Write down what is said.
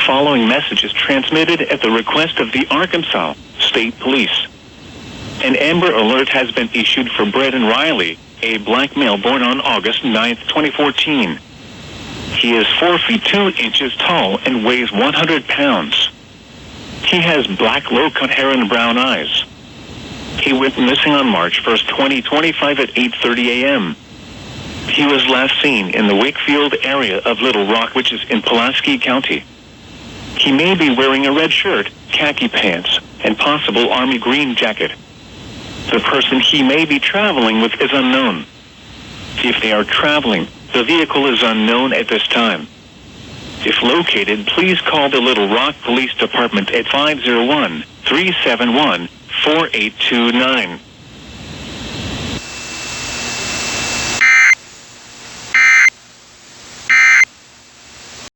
following message is transmitted at the request of the Arkansas State Police. An Amber Alert has been issued for Braden Riley, a black male born on August 9, 2014. He is 4 feet 2 inches tall and weighs 100 pounds. He has black low-cut hair and brown eyes. He went missing on March 1, 2025 at 8:30 a.m. He was last seen in the Wakefield area of Little Rock, which is in Pulaski County. He may be wearing a red shirt, khaki pants, and possible army green jacket. The person he may be traveling with is unknown. If they are traveling, the vehicle is unknown at this time. If located, please call the Little Rock Police Department at 501-371-4829.